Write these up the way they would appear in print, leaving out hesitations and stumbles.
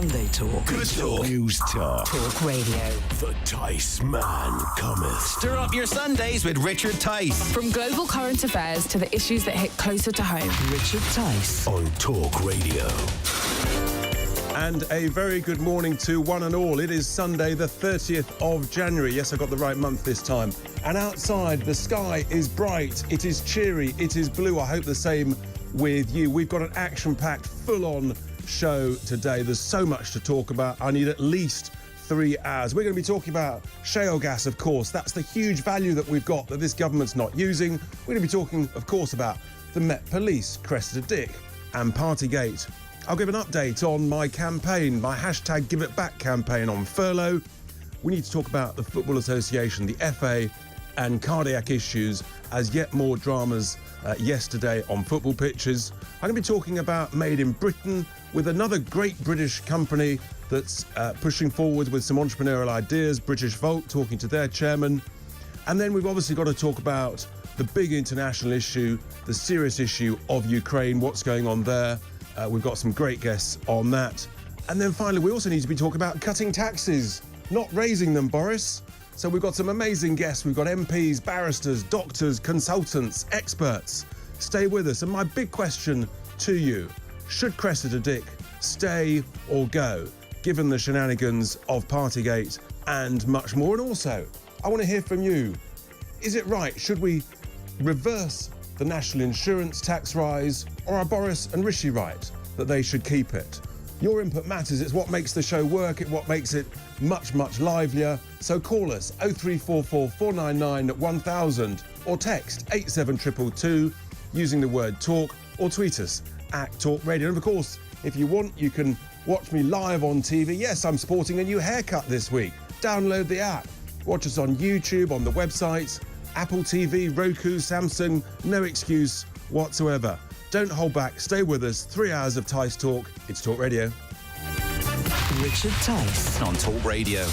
Sunday talk. Good talk. News talk. Talk radio. The Tice man cometh. Stir up your Sundays with Richard Tice. From global current affairs to the issues that hit closer to home. Richard Tice. On Talk Radio. And a very good morning to one and all. It is Sunday, the 30th of January. Yes, I got the right month this time. And outside, the sky is bright. It is cheery. It is blue. I hope the same with you. We've got an action-packed, full-on show today. There's so much to talk about. I need at least 3 hours. We're going to be talking about shale gas, of course. That's the huge value that we've got that this government's not using. We're going to be talking, of course, about the Met Police, Cressida Dick, and Partygate. I'll give an update on my campaign, my hashtag Give It Back campaign on furlough. We need to talk about the Football Association, the FA, and cardiac issues as yet more dramas yesterday on football pitches. I'm going to be talking about Made in Britain with another great British company that's pushing forward with some entrepreneurial ideas, British Volt, talking to their chairman. And then we've obviously got to talk about the big international issue, the serious issue of Ukraine, what's going on there. We've got some great guests on that. And then finally, we also need to be talking about cutting taxes, not raising them, Boris. So we've got some amazing guests. We've got MPs, barristers, doctors, consultants, experts. Stay with us. And my big question to you, should Cressida Dick stay or go, given the shenanigans of Partygate and much more? And also, I want to hear from you. Is it right? Should we reverse the national insurance tax rise, or are Boris and Rishi right that they should keep it? Your input matters. It's what makes the show work. It's what makes it much, much livelier. So call us 0344 499 1000 or text 87222 using the word talk, or tweet us at Talk Radio. And of course, if you want, you can watch me live on TV. Yes, I'm sporting a new haircut this week. Download the app. Watch us on YouTube, on the website, Apple TV, Roku, Samsung, no excuse whatsoever. Don't hold back, stay with us. 3 hours of Tice Talk. It's Talk Radio. Richard Tice. On Talk Radio.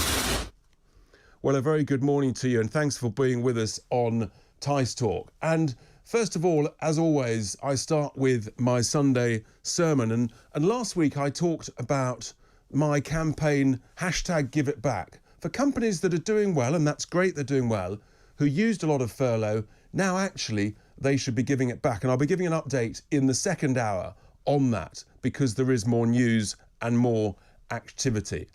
Well, a very good morning to you, and thanks for being with us on Tice Talk. And first of all, as always, I start with my Sunday sermon. And last week I talked about my campaign, hashtag Give It Back, for companies that are doing well, and that's great they're doing well, who used a lot of furlough. Now actually they should be giving it back, and I'll be giving an update in the second hour on that because there is more news and more activity.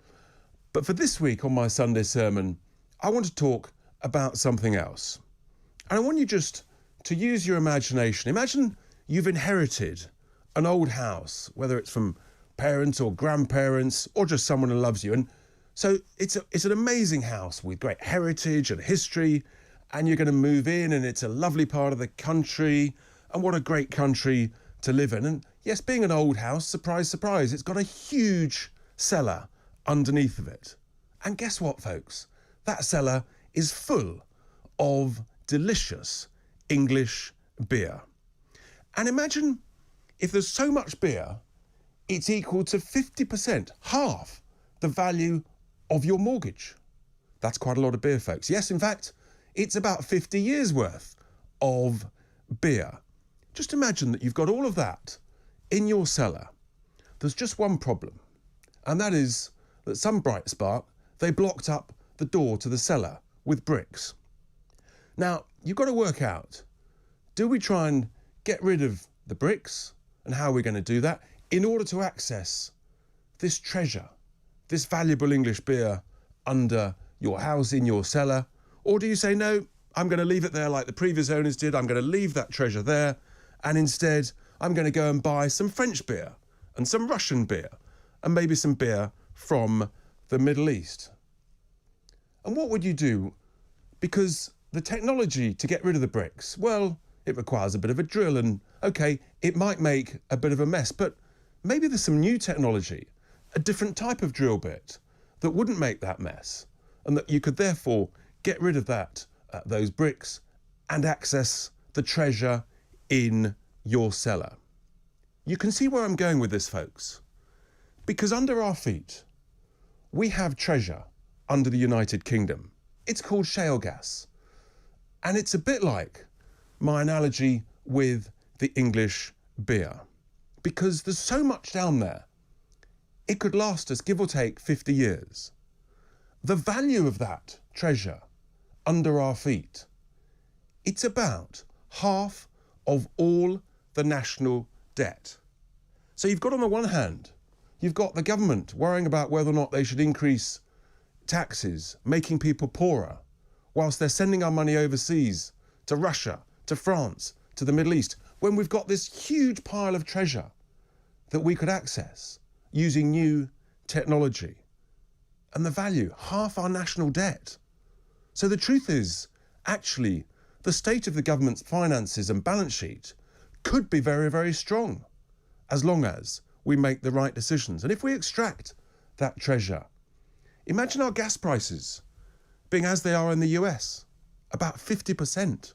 But for this week on my Sunday sermon, I want to talk about something else. And I want you just to use your imagination. Imagine you've inherited an old house, whether it's from parents or grandparents or just someone who loves you. And so it's an amazing house with great heritage and history, and you're going to move in, and it's a lovely part of the country, and what a great country to live in. And yes, being an old house, surprise, surprise, it's got a huge cellar underneath of it. And guess what, folks? That cellar is full of delicious English beer. And imagine if there's so much beer, it's equal to 50%, half the value of your mortgage. That's quite a lot of beer, folks. Yes, in fact, it's about 50 years worth of beer. Just imagine that you've got all of that in your cellar. There's just one problem, and that is that some bright spark, they blocked up the door to the cellar with bricks. Now, you've got to work out, do we try and get rid of the bricks, and how are we going to do that, in order to access this treasure, this valuable English beer under your house, in your cellar? Or do you say, no, I'm going to leave it there like the previous owners did, I'm going to leave that treasure there, and instead I'm going to go and buy some French beer and some Russian beer and maybe some beer from the Middle East? And what would you do? Because the technology to get rid of the bricks, well, it requires a bit of a drill, and okay, it might make a bit of a mess, but maybe there's some new technology, a different type of drill bit that wouldn't make that mess, and that you could therefore get rid of those bricks and access the treasure in your cellar. You can see where I'm going with this, folks, because under our feet we have treasure under the United Kingdom. It's called shale gas, and it's a bit like my analogy with the English beer, because there's so much down there. it could last us, give or take, 50 years. The value of that treasure under our feet, it's about half of all the national debt. So you've got, on the one hand, you've got the government worrying about whether or not they should increase taxes, making people poorer, whilst they're sending our money overseas to Russia, to France, to the Middle East, when we've got this huge pile of treasure that we could access using new technology. And the value, half our national debt. So the truth is, actually, the state of the government's finances and balance sheet could be very, very strong, as long as we make the right decisions. And if we extract that treasure, imagine our gas prices being as they are in the US, about 50%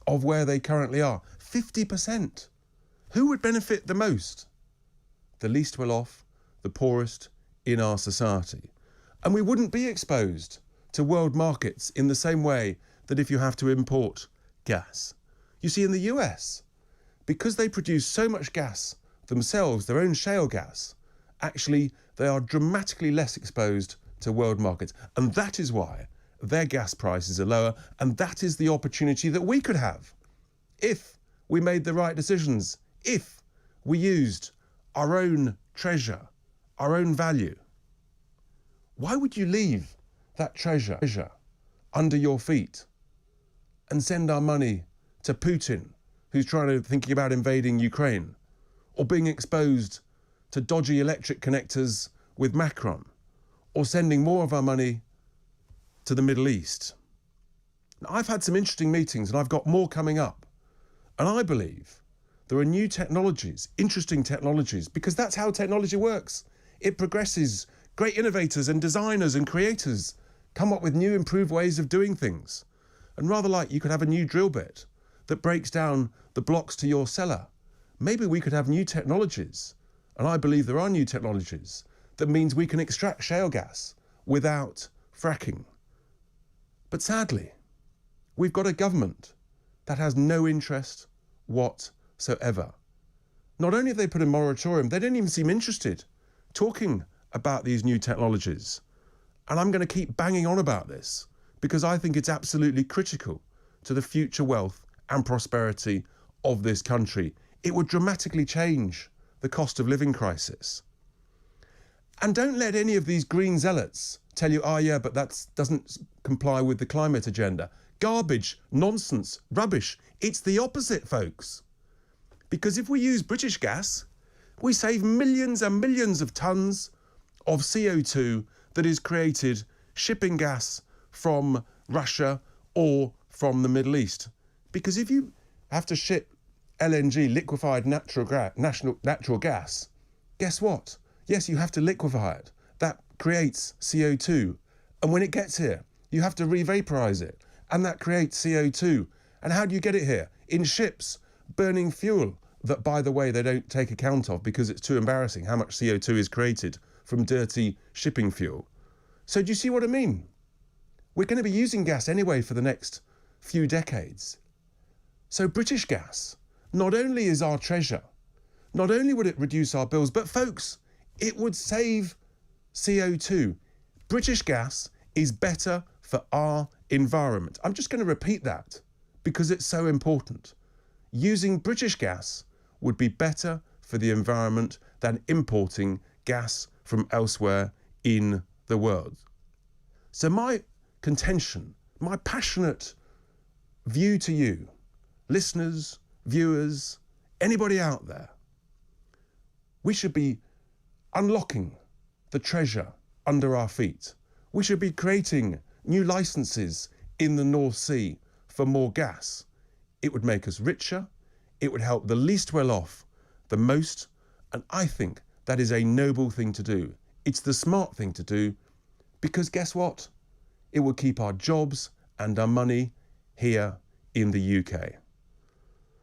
of where they currently are. 50%. Who would benefit the most? The least well off, the poorest in our society. And we wouldn't be exposed to world markets in the same way that if you have to import gas. You see, in the US, because they produce so much gas themselves, their own shale gas, actually they are dramatically less exposed to world markets. And that is why their gas prices are lower. And that is the opportunity that we could have if we made the right decisions, if we used our own treasure, our own value. Why would you leave that treasure under your feet and send our money to Putin, who's thinking about invading Ukraine, or being exposed to dodgy electric connectors with Macron, or sending more of our money to the Middle East? Now, I've had some interesting meetings and I've got more coming up. And I believe there are new technologies, interesting technologies, because that's how technology works. It progresses. Great innovators and designers and creators come up with new improved ways of doing things. And rather like you could have a new drill bit that breaks down the blocks to your cellar, maybe we could have new technologies, and I believe there are new technologies, that means we can extract shale gas without fracking. But sadly, we've got a government that has no interest whatsoever. Not only have they put a moratorium, they don't even seem interested talking about these new technologies. And I'm going to keep banging on about this because I think it's absolutely critical to the future wealth and prosperity of this country. It would dramatically change the cost of living crisis. And don't let any of these green zealots tell you, oh yeah, but that doesn't comply with the climate agenda. Garbage, nonsense, rubbish. It's the opposite, folks. Because if we use British gas, we save millions and millions of tons of CO2 that is created shipping gas from Russia or from the Middle East. Because if you have to ship LNG, liquefied natural gas, guess what? Yes, you have to liquefy it. That creates CO2. And when it gets here, you have to re-vaporize it. And that creates CO2. And how do you get it here? In ships, burning fuel that, by the way, they don't take account of because it's too embarrassing how much CO2 is created from dirty shipping fuel. So do you see what I mean? We're going to be using gas anyway for the next few decades. So British gas not only is our treasure, not only would it reduce our bills, but folks, it would save CO2. British gas is better for our environment. I'm just going to repeat that because it's so important. Using British gas would be better for the environment than importing gas from elsewhere in the world. So my contention, my passionate view to you, listeners, viewers, anybody out there, we should be unlocking the treasure under our feet. We should be creating new licenses in the North Sea for more gas. It would make us richer. It would help the least well off the most. And I think that is a noble thing to do. It's the smart thing to do because guess what? It will keep our jobs and our money here in the UK.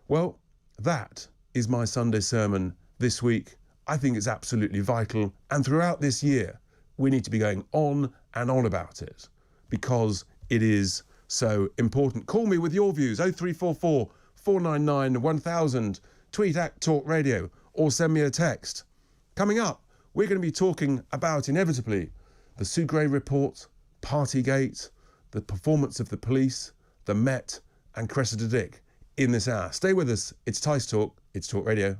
Well, that is my Sunday sermon this week. I think it's absolutely vital. And throughout this year, we need to be going on and on about it because it is so important. Call me with your views, 0344 499 1000, tweet at Talk Radio, or send me a text. Coming up, we're going to be talking about, inevitably, the Sue Gray report, Partygate, the performance of the police, the Met and Cressida Dick in this hour. Stay with us. It's Tice Talk. It's Talk Radio.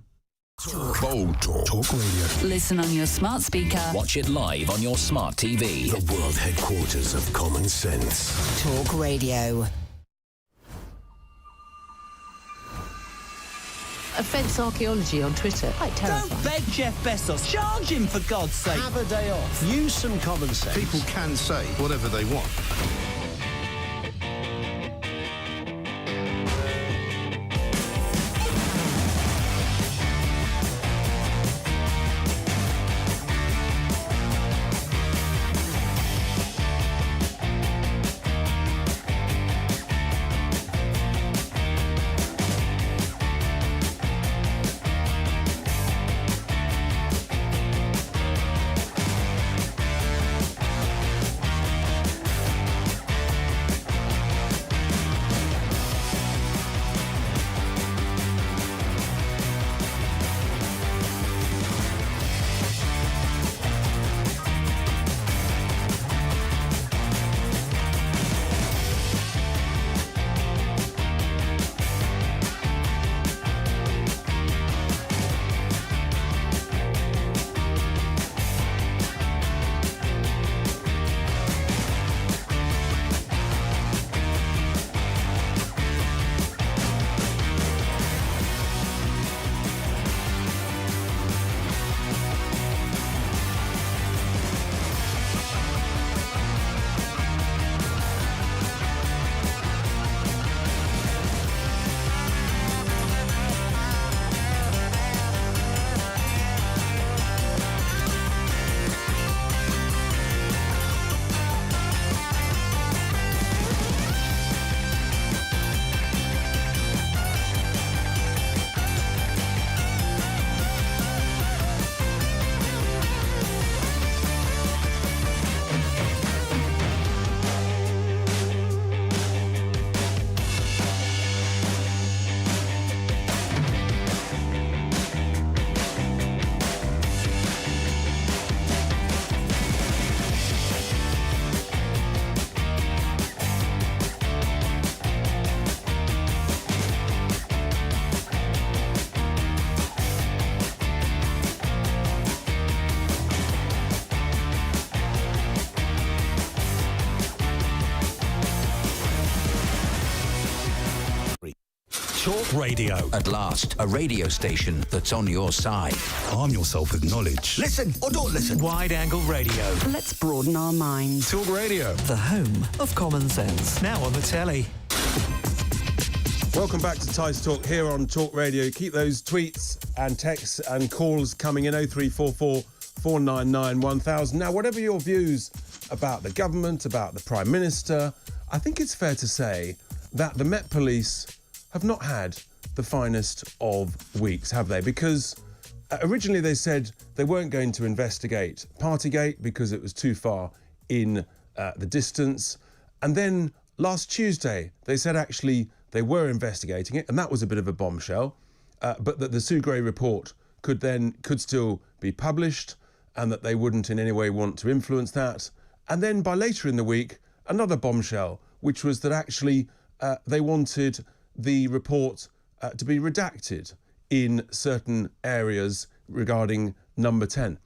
Bold Talk. Talk Radio. Listen on your smart speaker. Watch it live on your smart TV. The world headquarters of common sense. Talk Radio. Offence archaeology on Twitter. Quite terrifying. Don't beg Jeff Bezos. Charge him, for God's sake. Have a day off. Use some common sense. People can say whatever they want. Talk Radio. At last, a radio station that's on your side. Arm yourself with knowledge. Listen or don't listen. Wide Angle Radio. Let's broaden our minds. Talk Radio. The home of common sense. Now on the telly. Welcome back to Tice Talk here on Talk Radio. Keep those tweets and texts and calls coming in 0344 499 1000. Now, whatever your views about the government, about the Prime Minister, I think it's fair to say that the Met Police have not had the finest of weeks, have they? Because originally they said they weren't going to investigate Partygate because it was too far in the distance. And then last Tuesday, they said actually they were investigating it, and that was a bit of a bombshell, but that the Sue Gray report could still be published and that they wouldn't in any way want to influence that. And then by later in the week, another bombshell, which was that actually they wanted the report to be redacted in certain areas regarding number 10.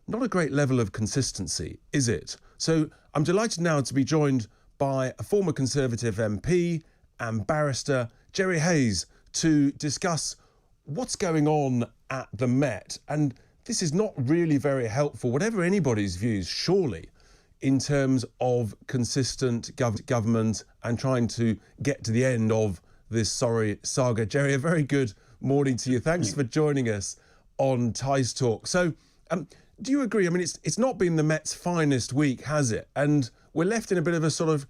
Not a great level of consistency, is it? So I'm delighted now to be joined by a former Conservative MP and barrister, Jerry Hayes, to discuss what's going on at the Met. And this is not really very helpful, whatever anybody's views, surely, in terms of consistent government and trying to get to the end of this sorry saga. Jerry, a very good morning to you. Thanks for joining us on Tice Talk. So, do you agree? I mean, it's not been the Met's finest week, has it? And we're left in a bit of a sort of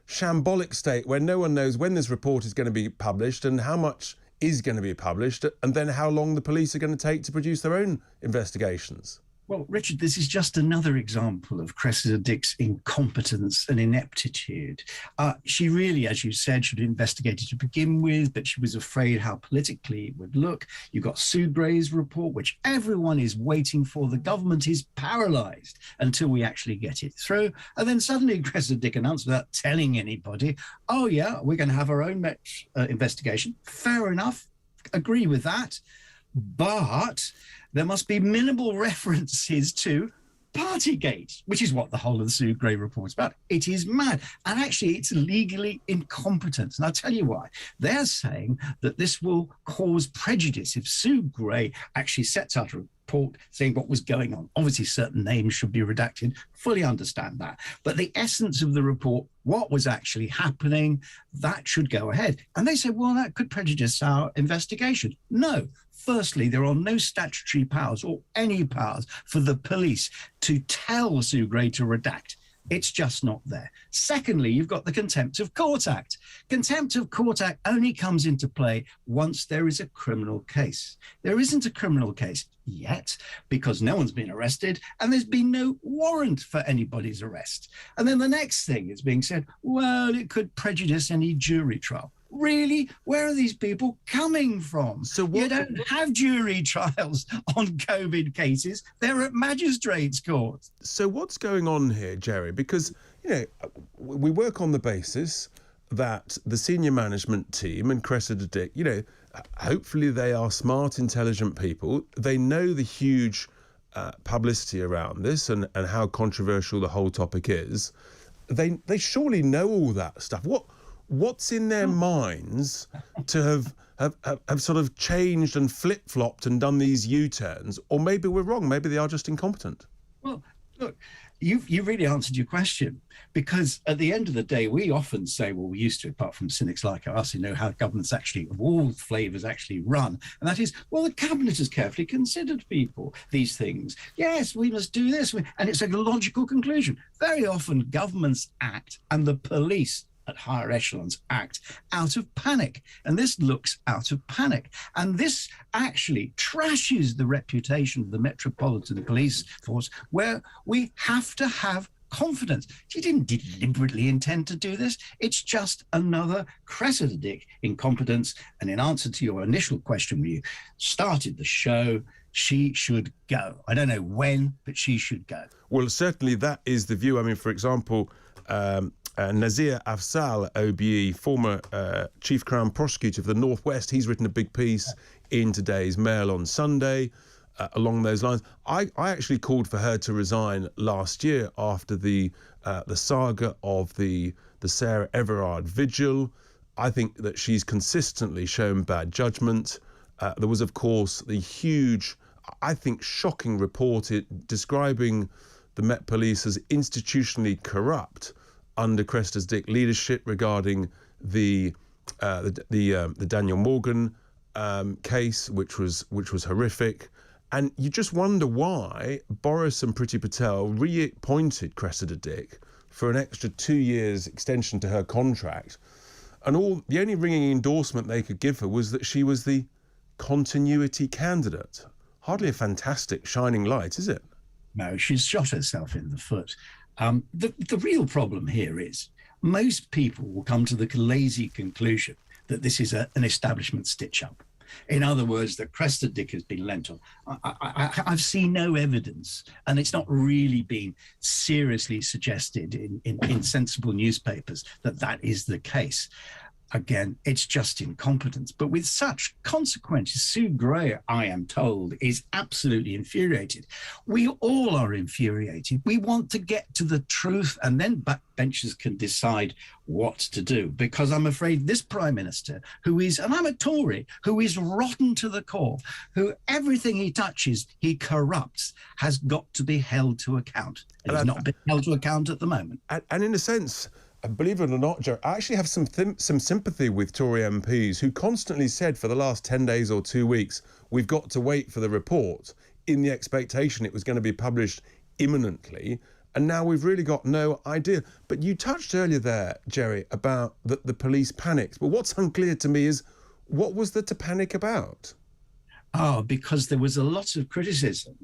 shambolic state where no one knows when this report is going to be published and how much is going to be published, and then how long the police are going to take to produce their own investigations. Well, Richard, this is just another example of Cressida Dick's incompetence and ineptitude. She really, as you said, should have investigated to begin with, but she was afraid how politically it would look. You've got Sue Gray's report, which everyone is waiting for. The government is paralysed until we actually get it through. And then suddenly Cressida Dick announced without telling anybody, oh, yeah, we're going to have our own investigation. Fair enough. Agree with that. But there must be minimal references to Partygate, which is what the whole of the Sue Gray report is about. It is mad. And actually, it's legally incompetent. And I'll tell you why. They're saying that this will cause prejudice if Sue Gray actually sets out a report saying what was going on. Obviously, certain names should be redacted. Fully understand that. But the essence of the report, what was actually happening, that should go ahead. And they say, well, that could prejudice our investigation. No. Firstly, there are no statutory powers or any powers for the police to tell Sue Gray to redact. It's just not there. Secondly, you've got the Contempt of Court Act. Contempt of Court Act only comes into play once there is a criminal case. There isn't a criminal case yet because no one's been arrested and there's been no warrant for anybody's arrest. And then the next thing is being said, well, it could prejudice any jury trial. Really? Where are these people coming from? So you don't have jury trials on COVID cases. They're at magistrates' courts. So what's going on here, Jerry? Because, we work on the basis that the senior management team and Cressida Dick, hopefully they are smart, intelligent people. They know the huge publicity around this and how controversial the whole topic is. They surely know all that stuff. What's in their minds to have sort of changed and flip-flopped and done these U-turns? Or maybe we're wrong. Maybe they are just incompetent. Well, look, you really answered your question, because at the end of the day, we often say, well, we used to, apart from cynics like us who know how governments actually, of all flavours, actually run. And that is, well, the cabinet has carefully considered these things. Yes, we must do this. And it's a logical conclusion. Very often governments act and the police at higher echelons act out of panic. And this looks out of panic. And this actually trashes the reputation of the Metropolitan Police Force, where we have to have confidence. She didn't deliberately intend to do this. It's just another Cressida Dick incompetence. And in answer to your initial question when you started the show, she should go. I don't know when, but she should go. Well, certainly that is the view. I mean, for example, Nazir Afzal, OBE, former Chief Crown Prosecutor of the Northwest, he's written a big piece in today's Mail on Sunday along those lines. I actually called for her to resign last year after the saga of the Sarah Everard vigil. I think that she's consistently shown bad judgment. There was, of course, the huge, I think, shocking report describing the Met Police as institutionally corrupt under Cressida Dick leadership regarding the Daniel Morgan case, which was horrific. And you just wonder why Boris and Priti Patel reappointed Cressida Dick for an extra 2 years extension to her contract. And the only ringing endorsement they could give her was that she was the continuity candidate. Hardly a fantastic shining light, is it? No, she's shot herself in the foot. The real problem here is most people will come to the lazy conclusion that this is an establishment stitch-up. In other words, that Cressida Dick has been lent on. I've seen no evidence, and it's not really been seriously suggested in sensible newspapers that is the case. Again, it's just incompetence. But with such consequences, Sue Gray, I am told, is absolutely infuriated. We all are infuriated. We want to get to the truth, and then backbenchers can decide what to do. Because I'm afraid this Prime Minister, who is, and I'm a Tory, who is rotten to the core, who everything he touches, he corrupts, has got to be held to account. And he's not been held to account at the moment. And in a sense, believe it or not, Joe, I actually have some sympathy with Tory MPs who constantly said for the last 10 days or 2 weeks, we've got to wait for the report in the expectation it was going to be published imminently. And now we've really got no idea. But you touched earlier there, Jerry, about the police panicked. But what's unclear to me is what was there to panic about? Because there was a lot of criticism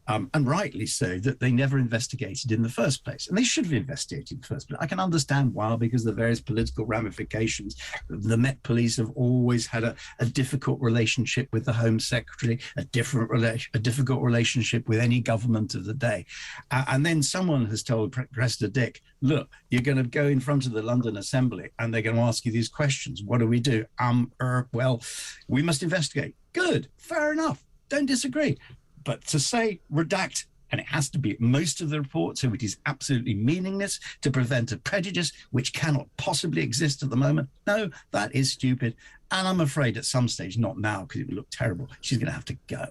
and rightly so, that they never investigated in the first place. And they should have investigated in the first place. I can understand why, because of the various political ramifications. The Met Police have always had a difficult relationship with the Home Secretary, a difficult relationship with any government of the day. And then someone has told Cressida Dick, look, you're going to go in front of the London Assembly and they're going to ask you these questions. What do we do? Well, we must investigate. Good, fair enough. Don't disagree. But to say redact, and it has to be most of the report, so it is absolutely meaningless, to prevent a prejudice which cannot possibly exist at the moment, no, that is stupid. And I'm afraid at some stage, not now, because it would look terrible, she's going to have to go.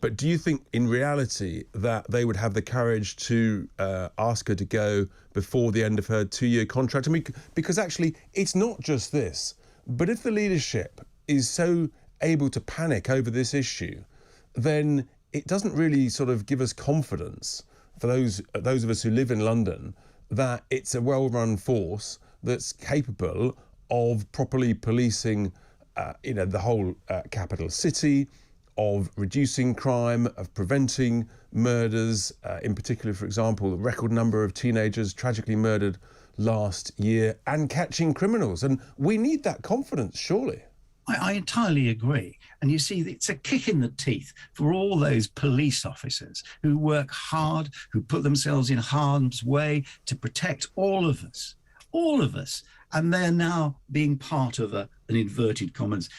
But do you think in reality that they would have the courage to ask her to go before the end of her 2-year contract? I mean, because actually it's not just this, but if the leadership is so able to panic over this issue, then it doesn't really sort of give us confidence for those of us who live in London that it's a well-run force that's capable of properly policing, the whole capital city, of reducing crime, of preventing murders, in particular, for example, the record number of teenagers tragically murdered last year, and catching criminals. And we need that confidence, surely. I entirely agree. And you see, it's a kick in the teeth for all those police officers who work hard, who put themselves in harm's way to protect all of us. And they're now being part of an inverted commas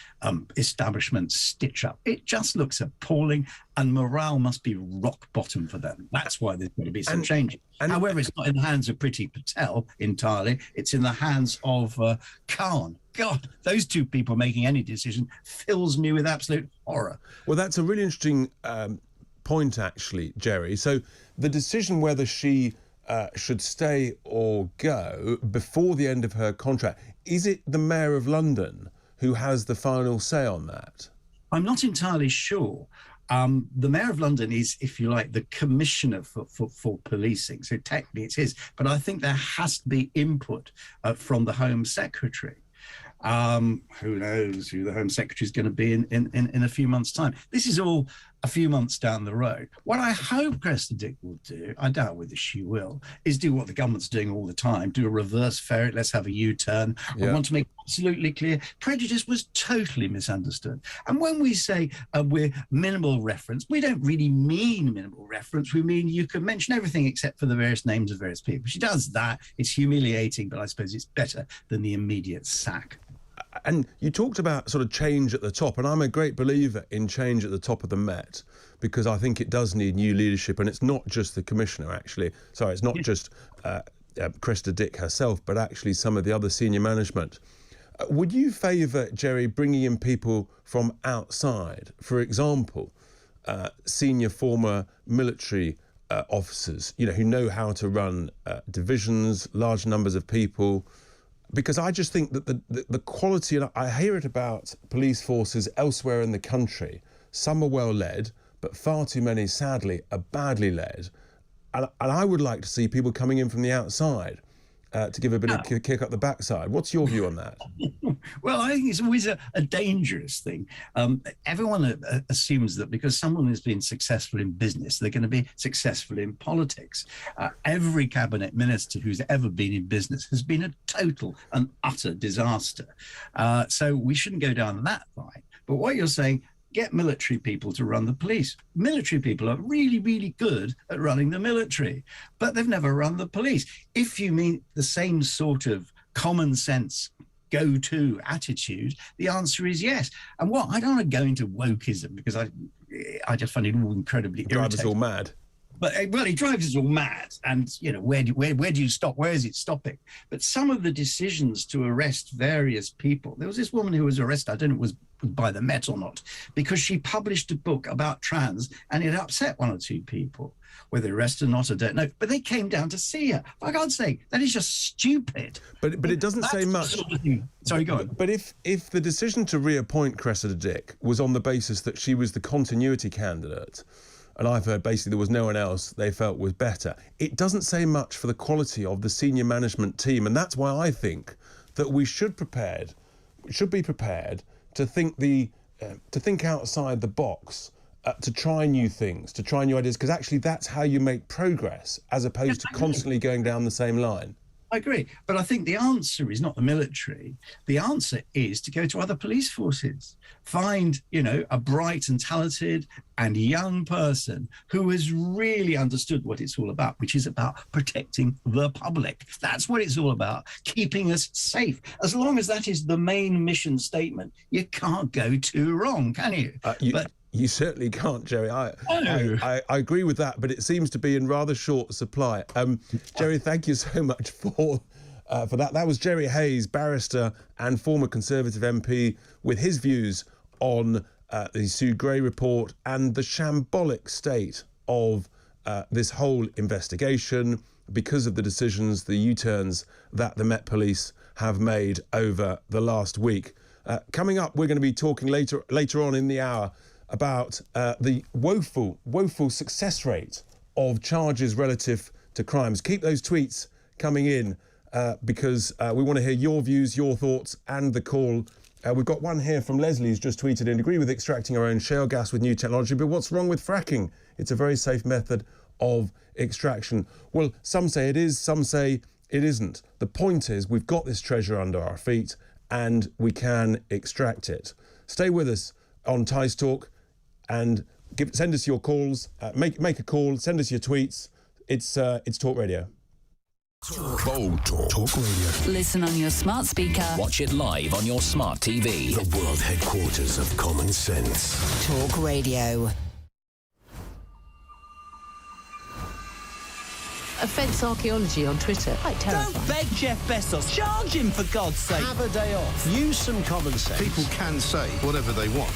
establishment stitch-up. It just looks appalling, and morale must be rock bottom for them. That's why there's going to be some change. However, it's not in the hands of Priti Patel entirely. It's in the hands of Khan. God, those two people making any decision fills me with absolute horror. Well, that's a really interesting point, actually, Jerry. So the decision whether she should stay or go before the end of her contract, is it the Mayor of London who has the final say on that? I'm not entirely sure. The Mayor of London is, if you like, the commissioner for policing. So technically it's his. But I think there has to be input from the Home Secretary. Who knows who the Home Secretary is going to be in a few months' time. This is all a few months down the road. What I hope Cressida Dick will do, I doubt whether she will, is do what the government's doing all the time, do a reverse ferret, let's have a U-turn. I want to make absolutely clear, prejudice was totally misunderstood. And when we say we're minimal reference, we don't really mean minimal reference. We mean you can mention everything except for the various names of various people. She does that. It's humiliating, but I suppose it's better than the immediate sack. And you talked about sort of change at the top, and I'm a great believer in change at the top of the Met, because I think it does need new leadership, and it's not just the commissioner, actually. Sorry, it's not just Cressida Dick herself, but actually some of the other senior management. Would you favour, Jerry, bringing in people from outside, for example, senior former military officers, who know how to run divisions, large numbers of people? Because I just think that the quality, and I hear it about police forces elsewhere in the country, some are well led, but far too many, sadly, are badly led. And I would like to see people coming in from the outside to give a bit of a kick up the backside. What's your view on that? Well, I think it's always a dangerous thing. Everyone assumes that because someone has been successful in business, they're going to be successful in politics. Every cabinet minister who's ever been in business has been a total and utter disaster. So we shouldn't go down that line. But what you're saying, get military people to run the police. Military people are really, really good at running the military, but they've never run the police. If you mean the same sort of common sense go-to attitude, the answer is yes. And I don't want to go into wokeism, because I just find it all incredibly irritating. Drive us all mad. But, well, it drives us all mad. And, where do you stop? Where is it stopping? But some of the decisions to arrest various people, there was this woman who was arrested, I don't know if it was by the Met or not, because she published a book about trans, and it upset one or two people. Whether arrested or not, I don't know. But they came down to see her. For God's sake, that is just stupid. But it doesn't say much. Sort of Sorry, go on. But if the decision to reappoint Cressida Dick was on the basis that she was the continuity candidate, and I've heard basically there was no one else they felt was better, it doesn't say much for the quality of the senior management team. And that's why I think that we should be prepared to think outside the box to try new things, to try new ideas, because actually that's how you make progress, as opposed to constantly going down the same line. I agree. But I think the answer is not the military. The answer is to go to other police forces. Find, a bright and talented and young person who has really understood what it's all about, which is about protecting the public. That's what it's all about, keeping us safe. As long as that is the main mission statement, you can't go too wrong, can you? You certainly can't, Jerry. I agree with that, but it seems to be in rather short supply. Jerry, thank you so much for that. That was Jerry Hayes, barrister and former Conservative MP, with his views on the Sue Gray report and the shambolic state of this whole investigation because of the decisions, the U-turns that the Met Police have made over the last week. Coming up, we're going to be talking later on in the hour about the woeful success rate of charges relative to crimes. Keep those tweets coming in because we want to hear your views, your thoughts, and the call. We've got one here from Leslie who's just tweeted in: agree with extracting our own shale gas with new technology, but what's wrong with fracking? It's a very safe method of extraction. Well, some say it is, some say it isn't. The point is we've got this treasure under our feet and we can extract it. Stay with us on Tice Talk and send us your calls. Make a call. Send us your tweets. It's Talk Radio. Bold Talk. Talk Radio. Listen on your smart speaker. Watch it live on your smart TV. The world headquarters of common sense. Talk Radio. Offence archaeology on Twitter. Quite terrifying. Don't beg Jeff Bezos. Charge him, for God's sake. Have a day off. Use some common sense. People can say whatever they want.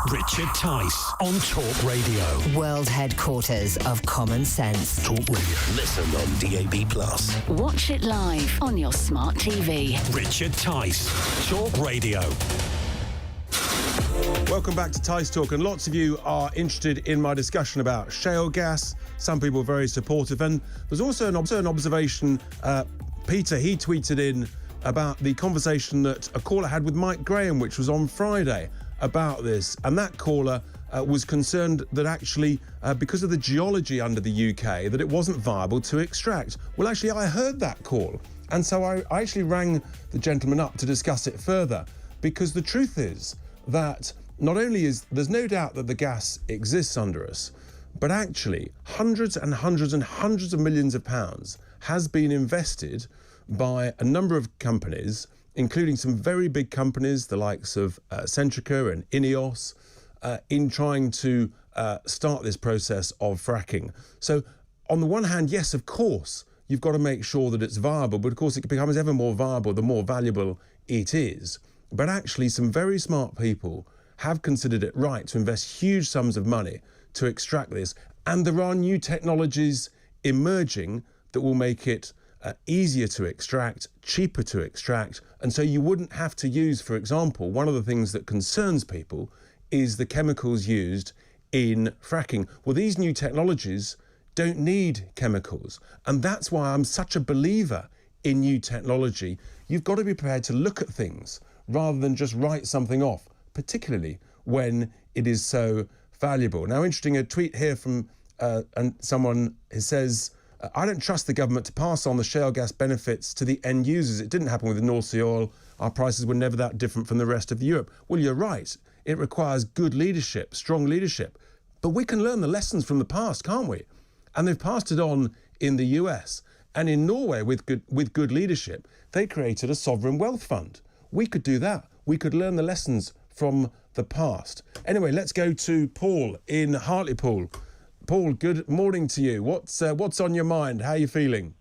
Richard Tice on Talk Radio. World headquarters of common sense. Talk Radio. Listen on DAB+. Watch it live on your smart TV. Richard Tice. Talk Radio. Welcome back to Tice Talk, and lots of you are interested in my discussion about shale gas. Some people very supportive, and there's also an observation. Peter, he tweeted in about the conversation that a caller had with Mike Graham, which was on Friday, about this. And that caller was concerned that actually, because of the geology under the UK, that it wasn't viable to extract. Well, actually, I heard that call. And so I actually rang the gentleman up to discuss it further, because the truth is that not only is there's no doubt that the gas exists under us, but actually hundreds and hundreds and hundreds of millions of pounds has been invested by a number of companies, including some very big companies, the likes of Centrica and Ineos, in trying to start this process of fracking. So on the one hand, yes, of course, you've got to make sure that it's viable, but of course it becomes ever more viable the more valuable it is. But actually some very smart people have considered it right to invest huge sums of money to extract this. And there are new technologies emerging that will make it easier to extract, cheaper to extract. And so you wouldn't have to use, for example, one of the things that concerns people is the chemicals used in fracking. Well, these new technologies don't need chemicals. And that's why I'm such a believer in new technology. You've got to be prepared to look at things rather than just write something off, particularly when it is so valuable. Now, interesting, a tweet here from and someone who says, I don't trust the government to pass on the shale gas benefits to the end users. It didn't happen with the North Sea oil. Our prices were never that different from the rest of Europe. Well, you're right. It requires good leadership, strong leadership. But we can learn the lessons from the past, can't we? And they've passed it on in the US. And in Norway, with good leadership, they created a sovereign wealth fund. We could do that. We could learn the lessons from the past. Anyway, let's go to Paul in Hartlepool. Paul, good morning to you. What's on your mind? How are you feeling?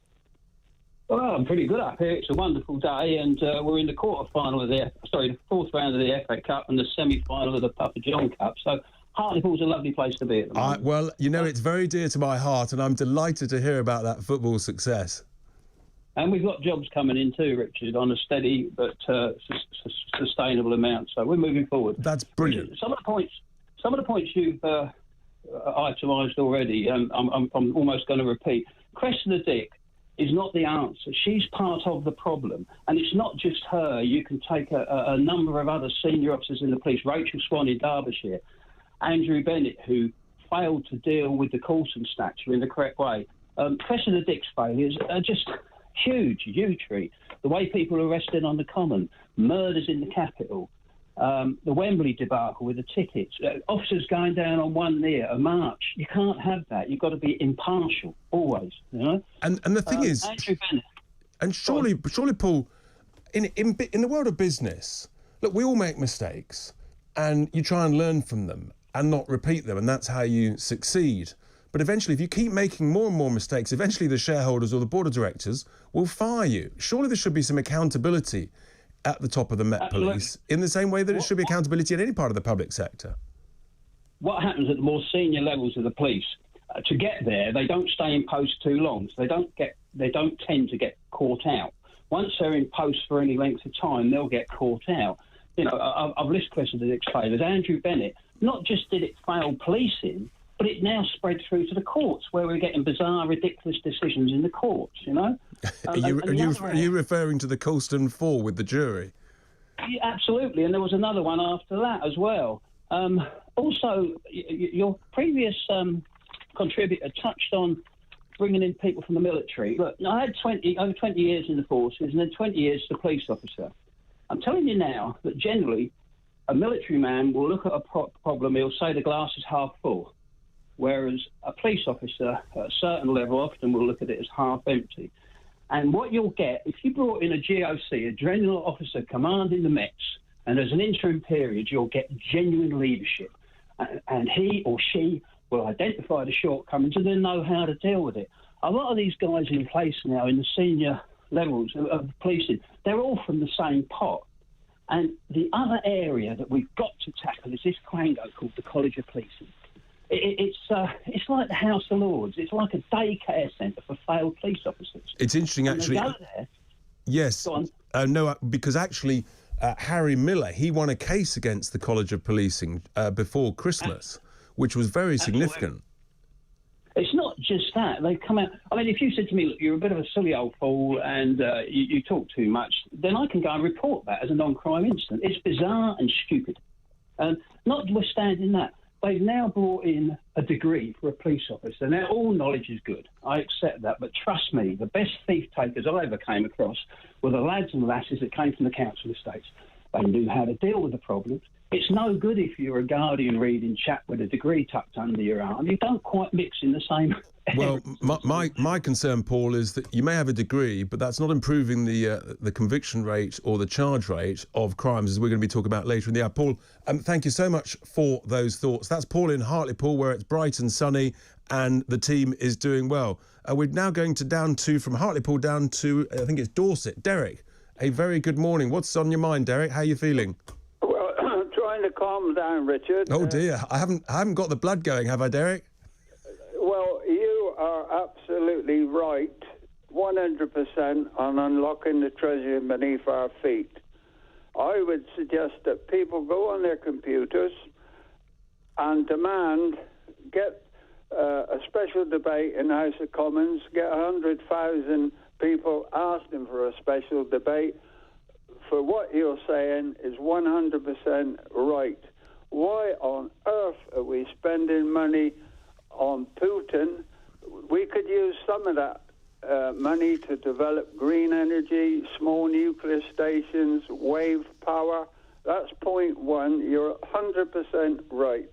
Well, I'm pretty good up here. It's a wonderful day, and we're in the fourth round of the FA Cup and the semi-final of the Papa John Cup. So Hartlepool's a lovely place to be at the moment. Well, you know, it's very dear to my heart, and I'm delighted to hear about that football success. And we've got jobs coming in too, Richard, on a steady but sustainable amount. So we're moving forward. That's brilliant. Richard, some of the points you've itemised already, I'm almost going to repeat. Cressida Dick is not the answer. She's part of the problem. And it's not just her. You can take a number of other senior officers in the police, Rachel Swan in Derbyshire, Andrew Bennett, who failed to deal with the Coulson statute in the correct way. Cressida Dick's failures are just huge. The way people are arrested on the common, murders in the capital, the Wembley debacle with the tickets, officers going down on one knee at a march. You can't have that. You've got to be impartial, always, you know? And the thing is, Andrew Bennett, and surely, Paul, in the world of business, look, we all make mistakes, and you try and learn from them and not repeat them, and that's how you succeed. But eventually, if you keep making more and more mistakes, eventually the shareholders or the board of directors will fire you. Surely there should be some accountability at the top of the Met Police, in the same way that it should be accountability in any part of the public sector. What happens at the more senior levels of the police? To get there, they don't stay in post too long, so they don't tend to get caught out. Once they're in post for any length of time, they'll get caught out. You know, I've listed Cressida Dick's failures. Andrew Bennett, not just did it fail policing, but it now spread through to the courts, where we're getting bizarre, ridiculous decisions in the courts, you know? Are you referring to the Coulston 4 with the jury? Yeah, absolutely, and there was another one after that as well. Also, your previous contributor touched on bringing in people from the military. Look, I had over 20 years in the forces and then 20 years as a police officer. I'm telling you now that generally a military man will look at a problem, he'll say the glass is half full. Whereas a police officer at a certain level often will look at it as half empty. And what you'll get, if you brought in a GOC, a general officer commanding the Mets, and as an interim period, you'll get genuine leadership. And he or she will identify the shortcomings and then know how to deal with it. A lot of these guys in place now in the senior levels of policing, they're all from the same pot. And the other area that we've got to tackle is this quango called the College of Policing. It's like the House of Lords. It's like a daycare centre for failed police officers. It's interesting, actually. They go there. Yes. Go on. No, because actually, Harry Miller, he won a case against the College of Policing before Christmas, which was very significant. It's not not just that. They come out. I mean, if you said to me, look, you're a bit of a silly old fool and you talk too much, then I can go and report that as a non-crime incident. It's bizarre and stupid. And notwithstanding that, they've now brought in a degree for a police officer. Now, all knowledge is good. I accept that. But trust me, the best thief takers I ever came across were the lads and lasses that came from the council estates. They knew how to deal with the problems. It's no good if you're a Guardian reading chap with a degree tucked under your arm. You don't quite mix in the same. Well, my concern, Paul, is that you may have a degree, but that's not improving the conviction rate or the charge rate of crimes, as we're going to be talking about later in the hour. Paul, thank you so much for those thoughts. That's Paul in Hartlepool, where it's bright and sunny, and the team is doing well. We're now going from Hartlepool down to, I think it's Dorset. Derek, a very good morning. What's on your mind, Derek? How are you feeling? Well, I'm trying to calm down, Richard. Oh dear, I haven't got the blood going, have I, Derek? Well, you are absolutely right, 100% on unlocking the treasure beneath our feet. I would suggest that people go on their computers and get a special debate in the House of Commons, get 100,000 people asking for a special debate for what you're saying is 100% right. Why on earth are we spending money on Putin? We could use some of that money to develop green energy, small nuclear stations, wave power. That's point one. You're 100% right.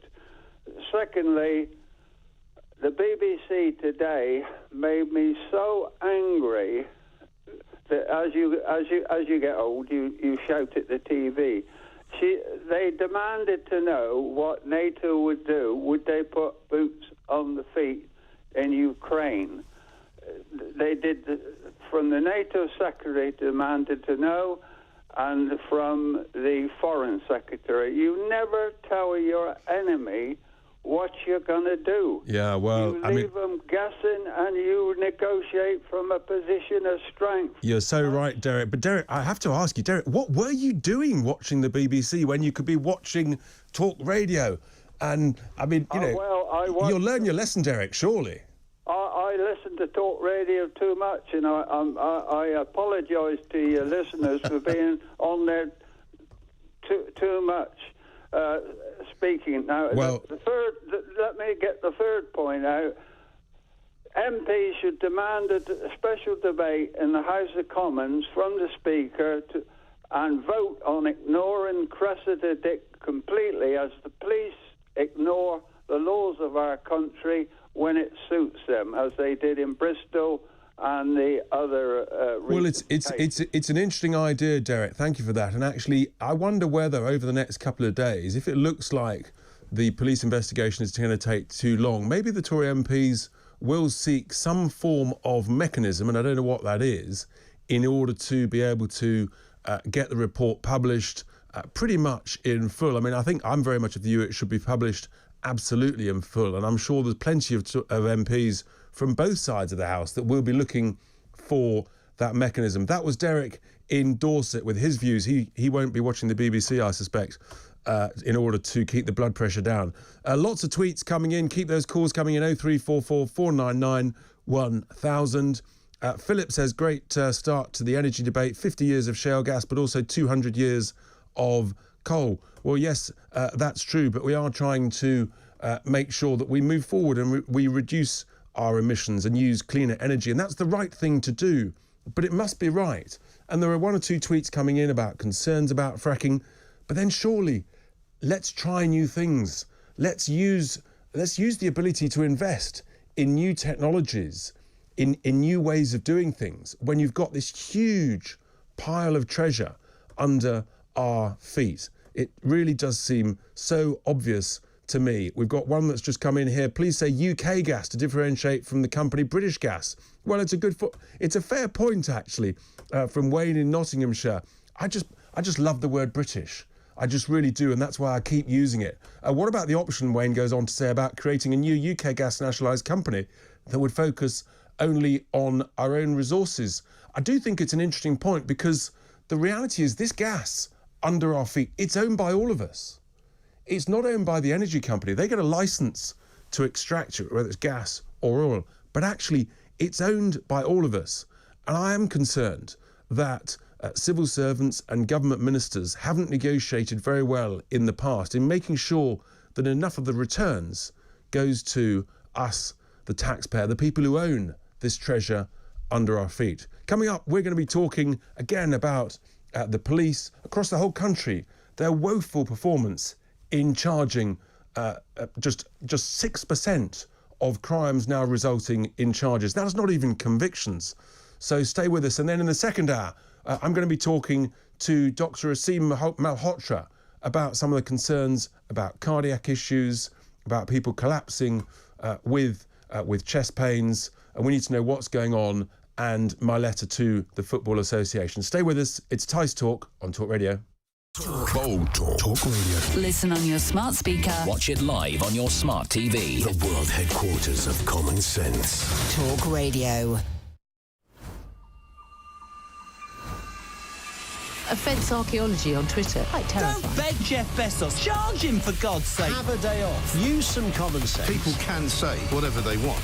Secondly, the BBC today made me so angry that as you get old, you shout at the TV. They demanded to know what NATO would do. Would they put boots on the feet in Ukraine? They did. From the NATO secretary demanded to know, and from the foreign secretary. You never tell your enemy what you're going to do. Yeah, well, you leave them guessing and you negotiate from a position of strength. You're so right, Derek. But Derek, I have to ask you, Derek, what were you doing watching the BBC when you could be watching talk radio? And, I mean, you'll learn your lesson, Derek, surely. I listen to talk radio too much, and I apologise to your listeners for being on there too much. Speaking now, let me get the third point out. MPs should demand a special debate in the House of Commons from the Speaker and vote on ignoring Cressida Dick completely, as the police ignore the laws of our country when it suits them, as they did in Bristol and the other well, it's an interesting idea, Derek. Thank you for that. And actually, I wonder whether over the next couple of days, if it looks like the police investigation is going to take too long, maybe the Tory MPs will seek some form of mechanism, and I don't know what that is, in order to be able to get the report published pretty much in full. I mean, I think I'm very much of the view it should be published absolutely in full, and I'm sure there's plenty of MPs from both sides of the House that will be looking for that mechanism. That was Derek in Dorset with his views. He won't be watching the BBC, I suspect, in order to keep the blood pressure down. Lots of tweets coming in. Keep those calls coming in. 0344 499 1000. Philip says, great start to the energy debate. 50 years of shale gas, but also 200 years of coal. Well, yes, that's true, but we are trying to make sure that we move forward and we reduce our emissions and use cleaner energy, and that's the right thing to do, but it must be right. And there are one or two tweets coming in about concerns about fracking, but then surely let's try new things. Let's use the ability to invest in new technologies, in new ways of doing things when you've got this huge pile of treasure under our feet. It really does seem so obvious to me. We've got one that's just come in here. Please say UK gas to differentiate from the company British Gas. Well, it's a fair point, actually, from Wayne in Nottinghamshire. I just love the word British. I just really do, and that's why I keep using it. What about the option, Wayne goes on to say, about creating a new UK gas nationalised company that would focus only on our own resources? I do think it's an interesting point, because the reality is this gas under our feet, it's owned by all of us. It's not owned by the energy company. They get a licence to extract it, whether it's gas or oil, but actually it's owned by all of us. And I am concerned that civil servants and government ministers haven't negotiated very well in the past in making sure that enough of the returns goes to us, the taxpayer, the people who own this treasure under our feet. Coming up, we're going to be talking again about the police across the whole country, their woeful performance in charging just 6% of crimes now resulting in charges. That's not even convictions. So stay with us. And then in the second hour, I'm going to be talking to Dr. Asim Malhotra about some of the concerns about cardiac issues, about people collapsing with chest pains. And we need to know what's going on, and my letter to the Football Association. Stay with us. It's Tice Talk on Talk Radio. Bold Talk. Talk Radio. Listen on your smart speaker. Watch it live on your smart TV. The world headquarters of common sense. Talk Radio. Offence archaeology on Twitter. Quite terrifying. Don't beg Jeff Bezos. Charge him, for God's sake. Have a day off. Use some common sense. People can say whatever they want.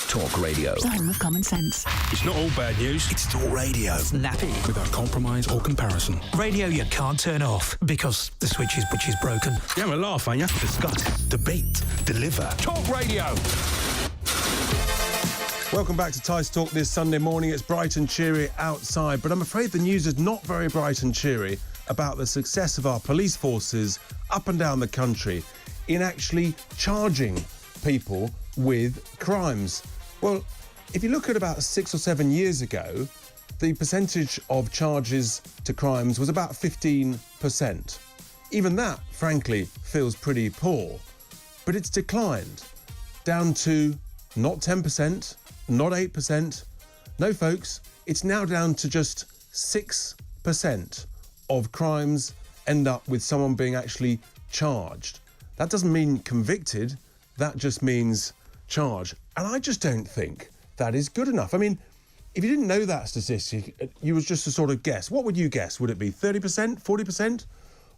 Talk Radio. The home of common sense. It's not all bad news. It's Talk Radio. Snappy. Without compromise or comparison. Radio you can't turn off because the switch is broken. You have a laugh, ain't you? Discuss, debate, deliver. Talk Radio. Welcome back to Tice Talk this Sunday morning. It's bright and cheery outside, but I'm afraid the news is not very bright and cheery about the success of our police forces up and down the country in actually charging people with crimes. Well, if you look at about 6 or 7 years ago, the percentage of charges to crimes was about 15%. Even that, frankly, feels pretty poor. But it's declined down to not 10%, not 8%. No, folks, it's now down to just 6% of crimes end up with someone being actually charged. That doesn't mean convicted, that just means charged. And I just don't think that is good enough. I mean, if you didn't know that statistic, you was just to sort of guess. What would you guess? Would it be 30%, 40%?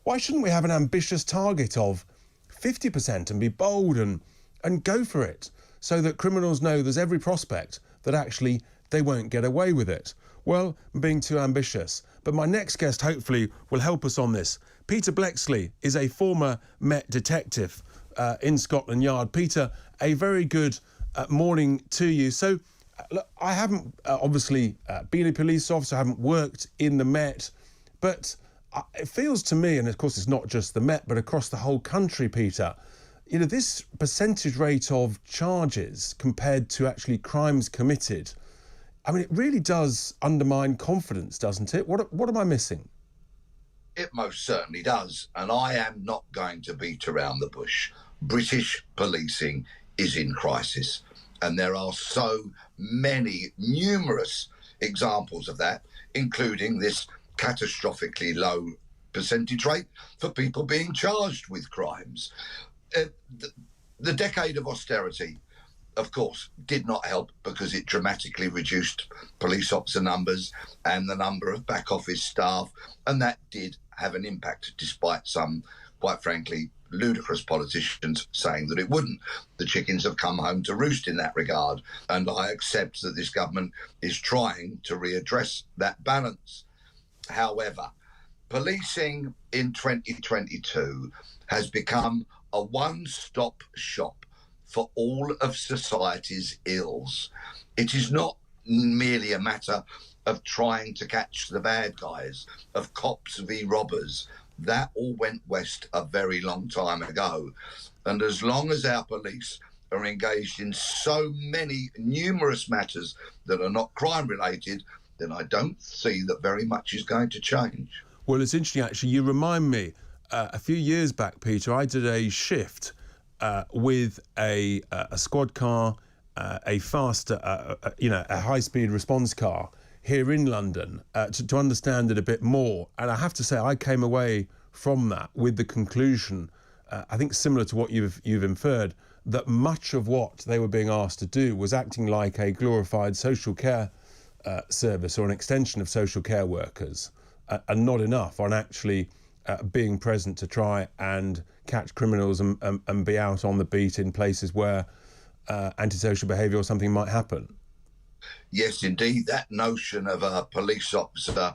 Why shouldn't we have an ambitious target of 50% and be bold and go for it so that criminals know there's every prospect that actually they won't get away with it? Well, I'm being too ambitious. But my next guest hopefully will help us on this. Peter Blexley is a former Met detective in Scotland Yard. Peter, a very good morning to you. So, look, I haven't obviously been a police officer, I haven't worked in the Met, but it feels to me, and of course it's not just the Met, but across the whole country, Peter, you know, this percentage rate of charges compared to actually crimes committed, I mean, it really does undermine confidence, doesn't it? What am I missing? It most certainly does, and I am not going to beat around the bush. British policing is in crisis, and there are so many, numerous examples of that, including this catastrophically low percentage rate for people being charged with crimes. The decade of austerity, of course, did not help because it dramatically reduced police officer numbers and the number of back office staff, and that did have an impact despite some, quite frankly, ludicrous politicians saying that it wouldn't. The chickens have come home to roost in that regard, and I accept that this government is trying to readdress that balance. However, policing in 2022 has become a one-stop shop for all of society's ills. It is not merely a matter of trying to catch the bad guys, of cops v robbers. That all went west a very long time ago. And as long as our police are engaged in so many numerous matters that are not crime-related, then I don't see that very much is going to change. Well, it's interesting, actually. You remind me, a few years back, Peter, I did a shift with a squad car, a fast, a high-speed response car here in London to understand it a bit more. And I have to say, I came away from that with the conclusion, I think similar to what you've inferred, that much of what they were being asked to do was acting like a glorified social care service or an extension of social care workers, and not enough on actually being present to try and catch criminals and be out on the beat in places where antisocial behaviour or something might happen. Yes, indeed. That notion of a police officer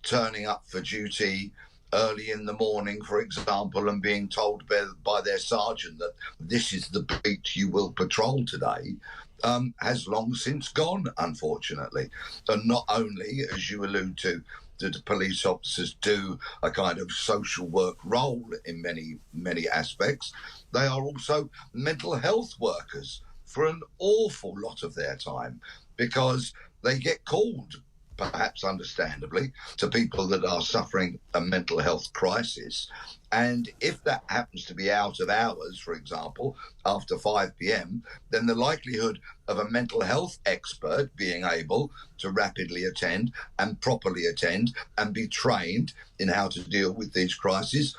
turning up for duty early in the morning, for example, and being told by their sergeant that this is the beat you will patrol today, has long since gone, unfortunately. And not only, as you allude to, do the police officers do a kind of social work role in many aspects, they are also mental health workers for an awful lot of their time, because they get called, perhaps understandably, to people that are suffering a mental health crisis. And if that happens to be out of hours, for example, after 5 p.m, then the likelihood of a mental health expert being able to rapidly attend and properly attend and be trained in how to deal with these crises,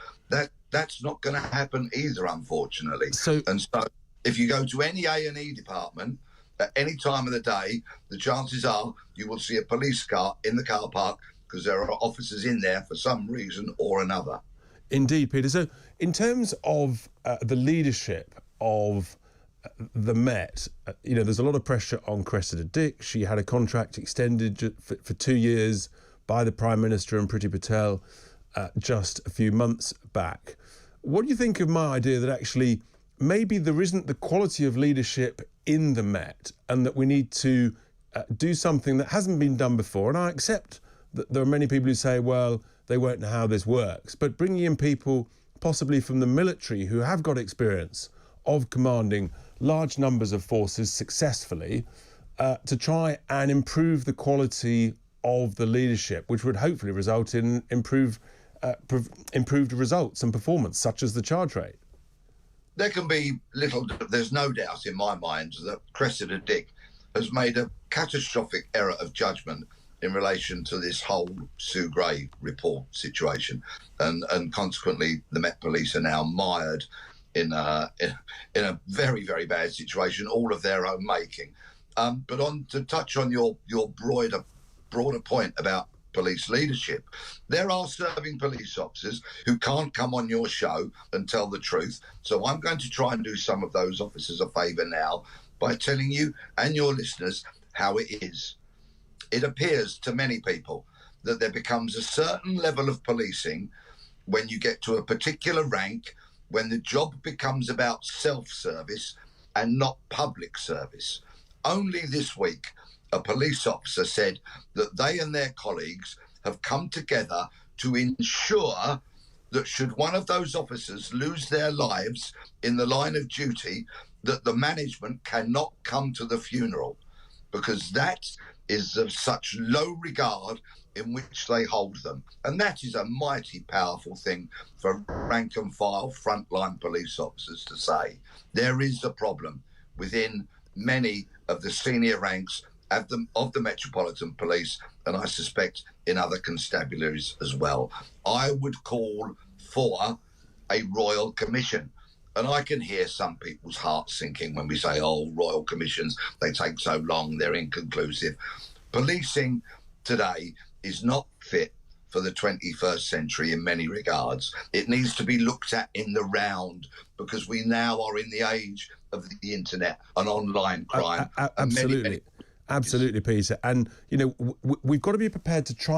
that's not going to happen either, unfortunately. And so if you go to any A&E department at any time of the day, the chances are you will see a police car in the car park because there are officers in there for some reason or another. Indeed, Peter. So in terms of the leadership of the Met, there's a lot of pressure on Cressida Dick. She had a contract extended for 2 years by the Prime Minister and Priti Patel just a few months back. What do you think of my idea that actually maybe there isn't the quality of leadership in the Met and that we need to do something that hasn't been done before? And I accept that there are many people who say, well, they won't know how this works, but bringing in people possibly from the military who have got experience of commanding large numbers of forces successfully to try and improve the quality of the leadership, which would hopefully result in improved results and performance, such as the charge rate. There's no doubt in my mind that Cressida Dick has made a catastrophic error of judgment in relation to this whole Sue Gray report situation. And consequently, the Met Police are now mired in a very, very bad situation, all of their own making. But to touch on your broader point about police leadership, there are serving police officers who can't come on your show and tell the truth. So I'm going to try and do some of those officers a favour now by telling you and your listeners how it is. It appears to many people that there becomes a certain level of policing when you get to a particular rank, when the job becomes about self-service and not public service. Only this week, a police officer said that they and their colleagues have come together to ensure that should one of those officers lose their lives in the line of duty, that the management cannot come to the funeral, because that is of such low regard in which they hold them. And that is a mighty powerful thing for rank and file frontline police officers to say. There is a problem within many of the senior ranks of the Metropolitan Police, and I suspect in other constabularies as well. I would call for a royal commission. And I can hear some people's hearts sinking when we say, oh, royal commissions, they take so long, they're inconclusive. Policing today is not fit for the 21st century in many regards. It needs to be looked at in the round, because we now are in the age of the internet and online crime. Absolutely. Absolutely, Peter. And, you know, we've got to be prepared to try